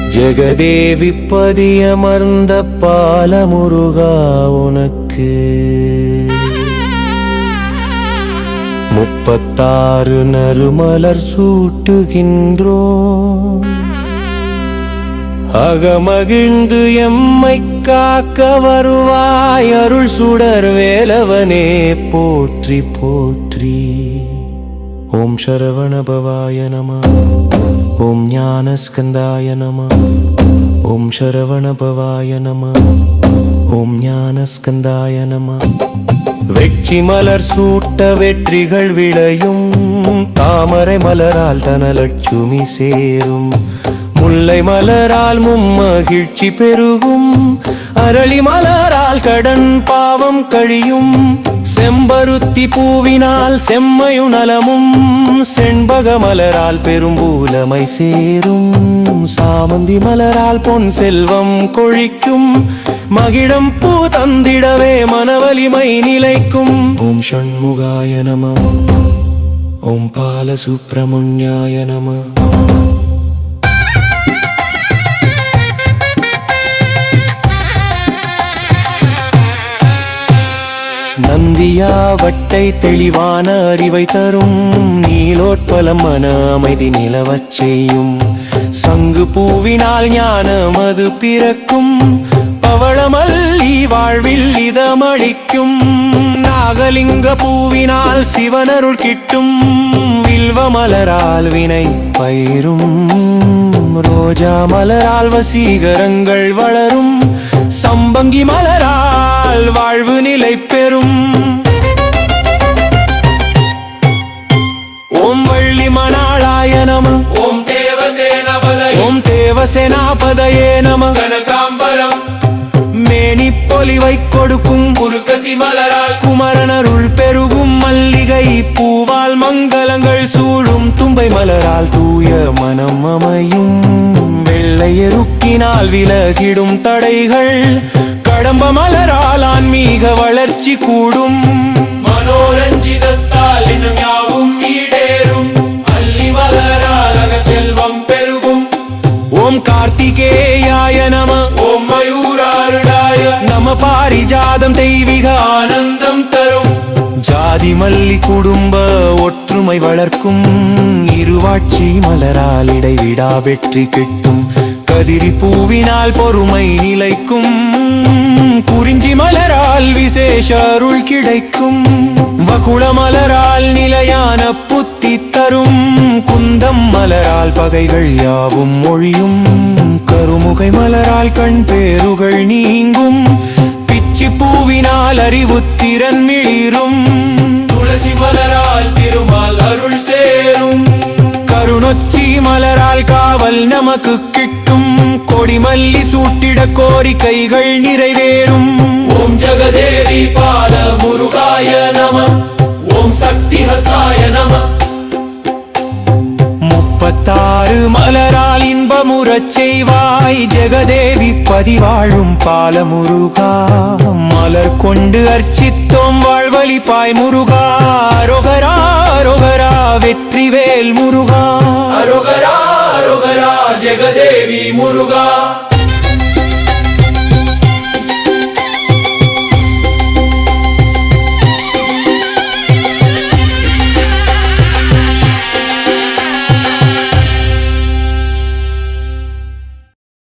ஜெகதேவி பதியமர்ந்த பாலமுருகா உனக்கு 36 நறுமலர் சூட்டுகின்றோம். அகமகிழ்ந்து எம்மை காக்க வருவாய் அருள் சுடர் வேலவனே போற்றி போற்றி. ஓம் சரவண பவாய நம. ஓம் ஞானஸ்கந்தாய நம. ஓம் சரவண பவாய நம. ஓம் ஞானஸ்கந்தாய நம. வெற்றி மலர் சூட்ட வெற்றிகள் விளையும். தாமரை மலரால் தனலட்சுமி சேரும். முல்லை மலரால் மும்மகிழ்ச்சி பெருகும். அரளி மலரால் கடன் பாவம் கழியும். செம்பருத்தி பூவினால் செம்மையு நலமும். செண்பக மலரால் பெரும்பூலமை சேரும். சாமந்தி மலரால் பொன் செல்வம் கொழிக்கும். மகிழம் பூ தந்திடவே மனவலிமை நிலைக்கும். ஓம் ஷண்முகாய நம. ஓம் பால சுப்பிரமணியாய நம. நந்தியாவட்டை தெளிவான அறிவை தரும். நீலோட்பலம் மன அமைதி நிலவச் செய்யும். சங்கு பூவினால் ஞானம் அது பிறக்கும். பவளமல்லி வாழ்வில் இதமளிக்கும். நாகலிங்க பூவினால் சிவனருள் கிட்டும். வில்வ மலரால் வினை பயிரும். ரோஜா மலரால் வசீகரங்கள் வளரும். சம்பங்கி மலரால் வாழ்வு நிலை பெறும். ஓம் வள்ளி மணாளாய நம. ஓம் தேவசேனாபதயே. ஓம் தேவசேனாபதயே நம. கனகாம்பரம் மேனி பொலிவை கொடுக்கும். குருக்கத்தி மலரால் குமரனருள் பெருகும். மல்லிகை பூவால் மங்களங்கள் சூழும். தும்பை மலரால் தூய மனம் அமையும். வெள்ளை எருக்கினால் விலகிடும் தடைகள். கடம்ப மலரால் ஆன்மீக வளர்ச்சி கூடும். மனோரஞ்சிதத்தால் இன்னும் யாவும் ஈடேறும். அல்லி மலரால் அகச்செல்வம் பெருகும். ஓம் கார்த்திகேயாய நம. ஓம் மயூராருடாய நம. பாரிஜாதம் தெய்வீக ஆனந்தம் தரும். ஜாதி மல்லி குடும்ப ஒற்றுமை வளர்க்கும். இருவாட்சி மலரால் இடைவிடா வெற்றி கிட்டும். கதிரி பூவினால் பொறுமை நிலைக்கும். குறிஞ்சி மலரால் விசேஷ அருள் கிடைக்கும். வகுள மலரால் நிலையான புத்தி தரும். குந்தம் மலரால் பகைகள் யாவும் ஒழியும். கருமுகை மலரால் கண் பேறுகள் நீங்கும். பிச்சி பூவினால் அறிவுத்திறன் மிளிரும். துளசி மலரால் திருமால் அருள் சேரும். கருணொச்சி மலரால் காவல் நமக்கு கிட்டும். கொடிமல்லி சூட்டிட கோரிக்கைகள் நிறைவேறும். ஓம் ஜெகதேவி பால முருகாய நம. ஓம் சக்தி ஹசாய நம. 36 மலரால் இன்பமுறச் செய்வாய். ஜெகதேவி பதிவாழும் பாலமுருகா. மலர் கொண்டு அர்ச்சித்தோம் வாழ்வழிப்பாய் முருகா. அரோகரா அரோகரா வெற்றிவேல் முருகா. அரோகரா அரோகரா ஜெகதேவி முருகா.